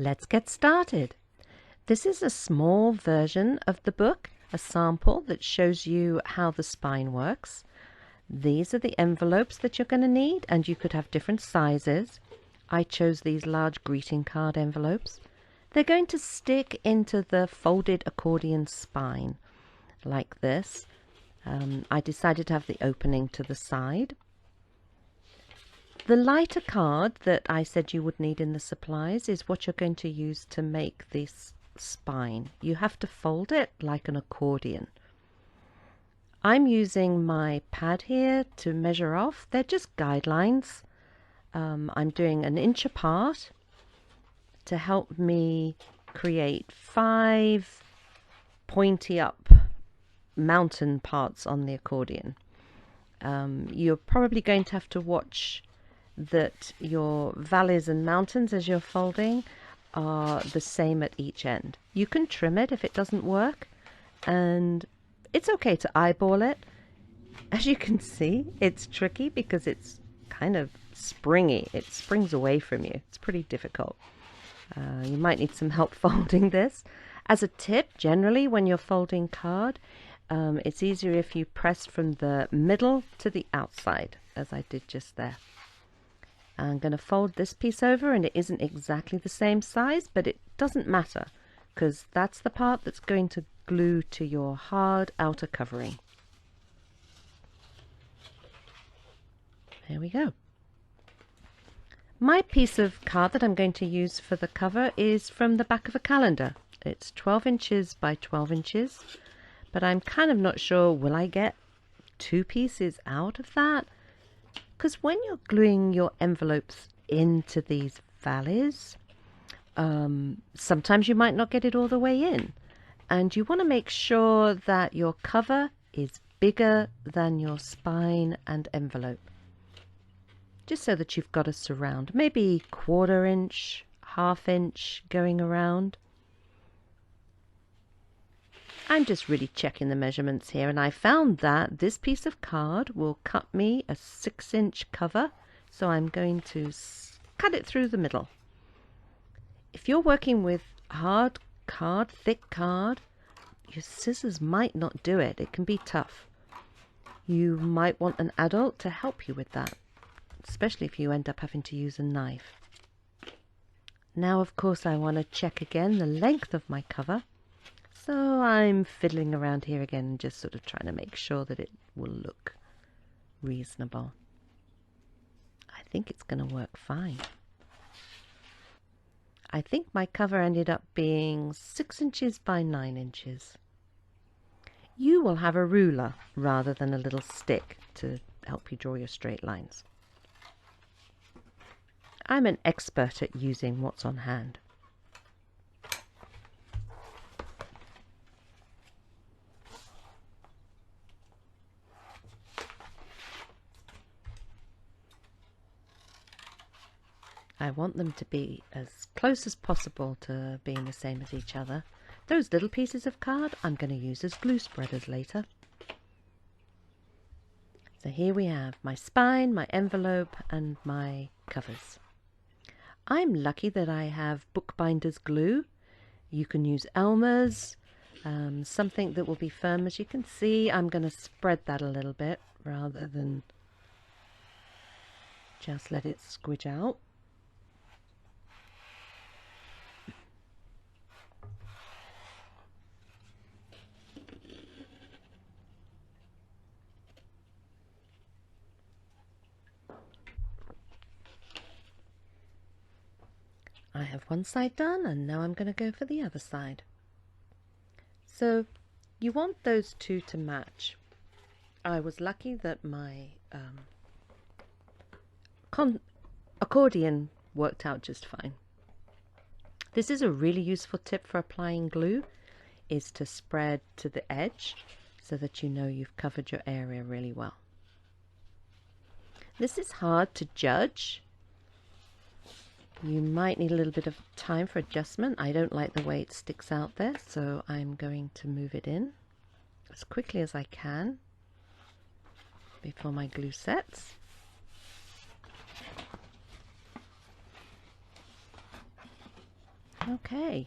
Let's get started. This is a small version of the book, a sample that shows you how the spine works. These are the envelopes that you're going to need, and you could have different sizes. I chose these large greeting card envelopes. They're going to stick into the folded accordion spine like this. I decided to have the opening to the side. The lighter card that I said you would need in the supplies is what you're going to use to make this spine. You have to fold it like an accordion. I'm using my pad here to measure off. They're just guidelines. I'm doing an inch apart to help me create 5 pointy up mountain parts on the accordion. You're probably going to have to watch that your valleys and mountains as you're folding are the same at each end. You can trim it if it doesn't work, and it's okay to eyeball it. As you can see, it's tricky because it's kind of springy. It springs away from you. It's pretty difficult. You might need some help folding this. As a tip, generally when you're folding card, it's easier if you press from the middle to the outside, as I did just there. I'm going to fold this piece over, and it isn't exactly the same size, but it doesn't matter because that's the part that's going to glue to your hard outer covering. There we go. My piece of card that I'm going to use for the cover is from the back of a calendar. It's 12 inches by 12 inches, but I'm kind of not sure, will I get 2 pieces out of that? Because when you're gluing your envelopes into these valleys, sometimes you might not get it all the way in. And you want to make sure that your cover is bigger than your spine and envelope. Just so that you've got a surround. Maybe 1/4 inch, 1/2 inch going around. I'm just really checking the measurements here, and I found that this piece of card will cut me a 6-inch cover, so I'm going to cut it through the middle. If you're working with hard card, thick card, your scissors might not do it. It can be tough. You might want an adult to help you with that, especially if you end up having to use a knife. Now, of course, I want to check again the length of my cover. So I'm fiddling around here again and just sort of trying to make sure that it will look reasonable. I think it's going to work fine. I think my cover ended up being 6 inches by 9 inches. You will have a ruler rather than a little stick to help you draw your straight lines. I'm an expert at using what's on hand. I want them to be as close as possible to being the same as each other. Those little pieces of card I'm going to use as glue spreaders later. So here we have my spine, my envelope, and my covers. I'm lucky that I have bookbinder's glue. You can use Elmer's, something that will be firm. As you can see, I'm going to spread that a little bit rather than just let it squidge out. I have one side done, and now I'm going to go for the other side. So you want those two to match. I was lucky that my accordion worked out just fine. This is a really useful tip for applying glue, is to spread to the edge so that you know you've covered your area really well. This is hard to judge. You might need a little bit of time for adjustment. I don't like the way it sticks out there, so I'm going to move it in as quickly as I can before my glue sets. Okay.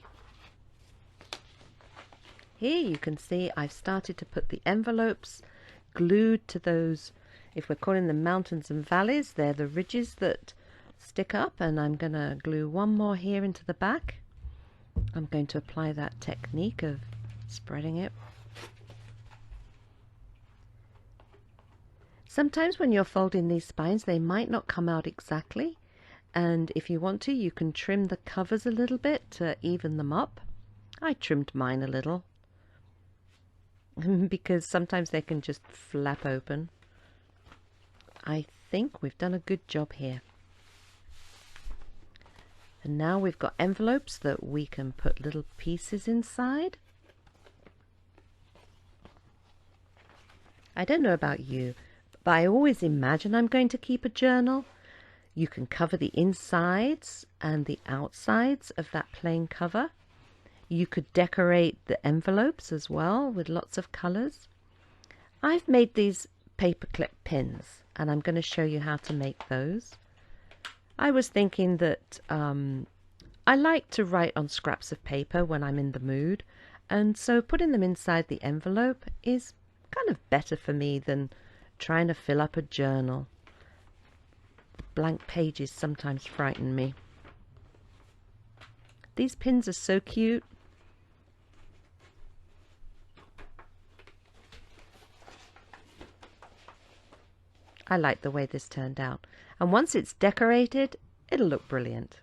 Here you can see I've started to put the envelopes glued to those, if we're calling them mountains and valleys, they're the ridges that stick up, and I'm going to glue one more here into the back. I'm going to apply that technique of spreading it. Sometimes when you're folding these spines, they might not come out exactly, and if you want to, you can trim the covers a little bit to even them up. I trimmed mine a little because sometimes they can just flap open. I think we've done a good job here. And now we've got envelopes that we can put little pieces inside. I don't know about you, but I always imagine I'm going to keep a journal. You can cover the insides and the outsides of that plain cover. You could decorate the envelopes as well with lots of colours. I've made these paperclip pins, and I'm going to show you how to make those. I was thinking that I like to write on scraps of paper when I'm in the mood, and so putting them inside the envelope is kind of better for me than trying to fill up a journal. Blank pages sometimes frighten me. These pins are so cute. I like the way this turned out, and once it's decorated, it'll look brilliant.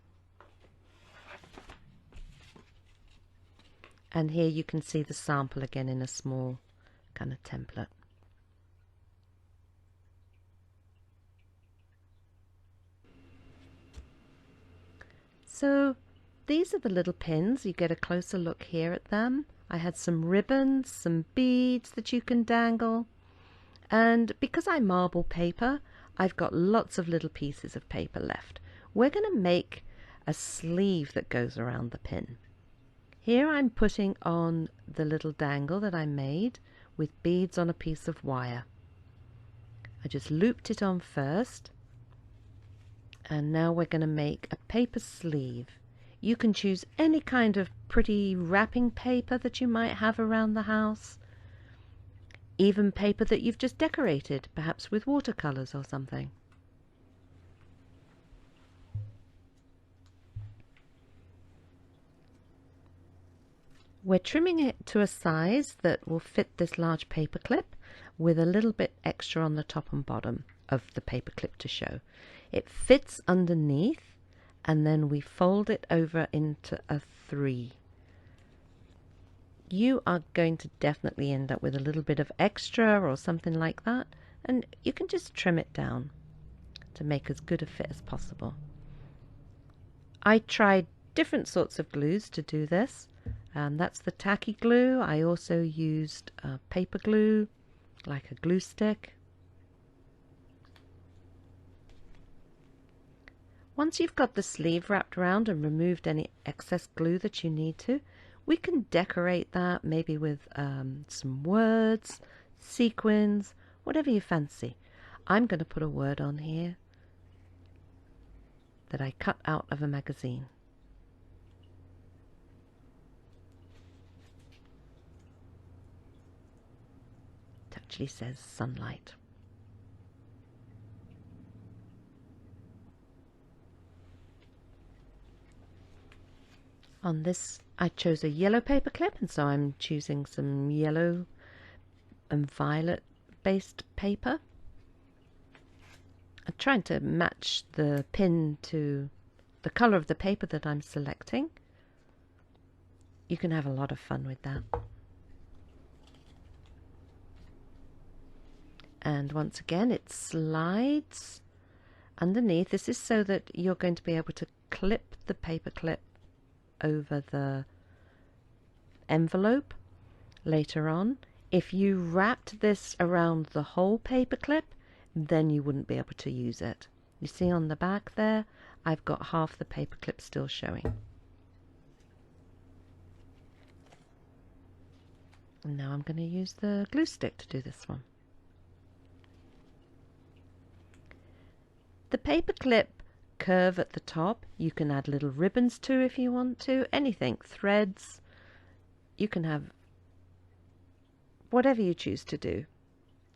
And here you can see the sample again in a small kind of template. So these are the little pins. You get a closer look here at them. I had some ribbons, some beads that you can dangle. And because I marble paper, I've got lots of little pieces of paper left. We're going to make a sleeve that goes around the pin. Here I'm putting on the little dangle that I made with beads on a piece of wire. I just looped it on first, and now we're going to make a paper sleeve. You can choose any kind of pretty wrapping paper that you might have around the house. Even paper that you've just decorated, perhaps with watercolors or something. We're trimming it to a size that will fit this large paper clip with a little bit extra on the top and bottom of the paper clip to show. It fits underneath, and then we fold it over into a 3. You are going to definitely end up with a little bit of extra or something like that, and you can just trim it down to make as good a fit as possible. I tried different sorts of glues to do this, and that's the tacky glue. I also used paper glue, like a glue stick. Once you've got the sleeve wrapped around and removed any excess glue that you need to, we can decorate that maybe with some words, sequins, whatever you fancy. I'm going to put a word on here that I cut out of a magazine. It actually says sunlight. On this, I chose a yellow paper clip, and so I'm choosing some yellow and violet based paper. I'm trying to match the pin to the color of the paper that I'm selecting. You can have a lot of fun with that. And once again, it slides underneath. This is so that you're going to be able to clip the paper clip over the envelope later on. If you wrapped this around the whole paper clip, then you wouldn't be able to use it. You see on the back there, I've got half the paper clip still showing. And now I'm going to use the glue stick to do this one. The paper clip curve at the top. You can add little ribbons too if you want to. Anything, threads. You can have whatever you choose to do.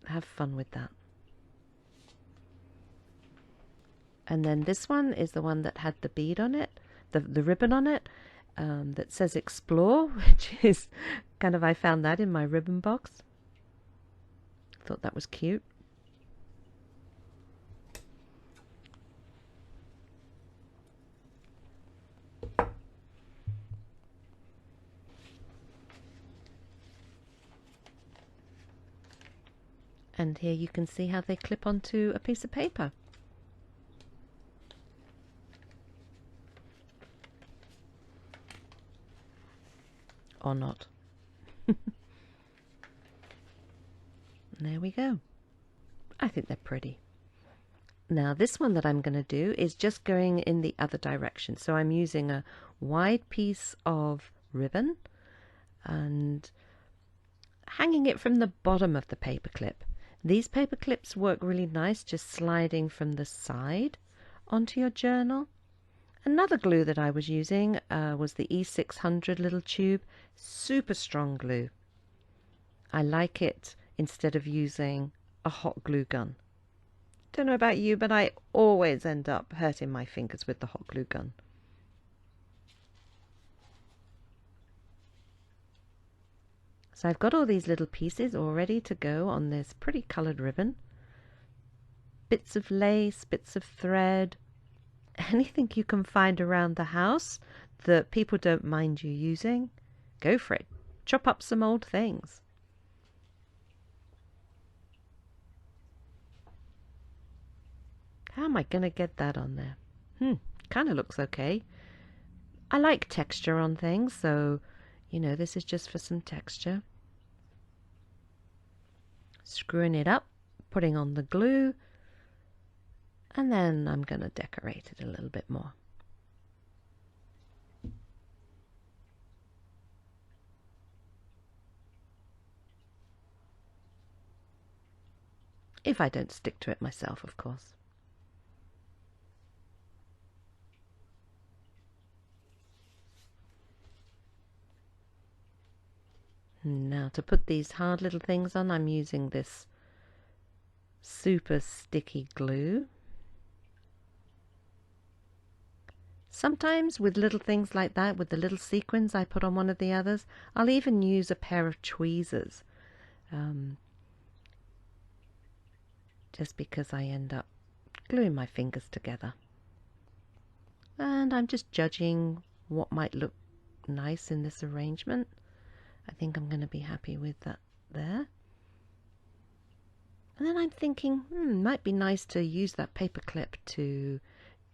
Have fun with that. And then this one is the one that had the bead on it, the ribbon on it, that says explore, which is kind of, I found that in my ribbon box. Thought that was cute. And here you can see how they clip onto a piece of paper. Or not. There we go. I think they're pretty. Now this one that I'm going to do is just going in the other direction. So I'm using a wide piece of ribbon and hanging it from the bottom of the paper clip. These paper clips work really nice, just sliding from the side onto your journal. Another glue that I was using was the E600 little tube, super strong glue. I like it instead of using a hot glue gun. Don't know about you, but I always end up hurting my fingers with the hot glue gun. So I've got all these little pieces all ready to go on this pretty coloured ribbon. Bits of lace, bits of thread, anything you can find around the house that people don't mind you using, go for it. Chop up some old things. How am I going to get that on there? Kind of looks okay. I like texture on things, so you know, this is just for some texture. Screwing it up, putting on the glue, and then I'm going to decorate it a little bit more. If I don't stick to it myself, of course. Now to put these hard little things on, I'm using this super sticky glue. Sometimes with little things like that, with the little sequins I put on one of the others, I'll even use a pair of tweezers. Just because I end up gluing my fingers together. And I'm just judging what might look nice in this arrangement. I think I'm going to be happy with that there. And then I'm thinking, might be nice to use that paper clip to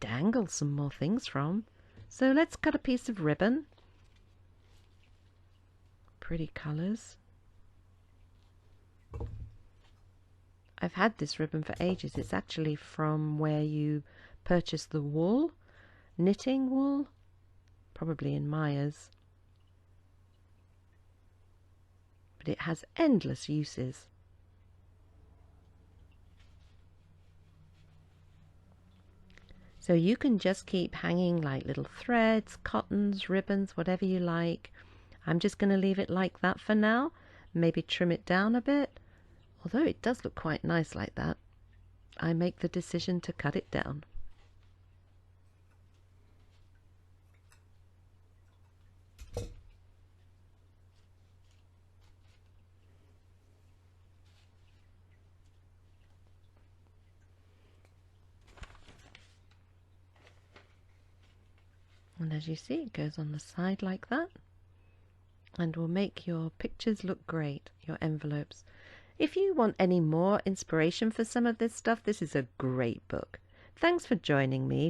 dangle some more things from. So let's cut a piece of ribbon. Pretty colours. I've had this ribbon for ages. It's actually from where you purchase the wool, knitting wool, probably in Myers. But it has endless uses. So you can just keep hanging like little threads, cottons, ribbons, whatever you like. I'm just going to leave it like that for now. Maybe trim it down a bit. Although it does look quite nice like that, I make the decision to cut it down. And as you see, it goes on the side like that, and will make your pictures look great, your envelopes. If you want any more inspiration for some of this stuff, this is a great book. Thanks for joining me.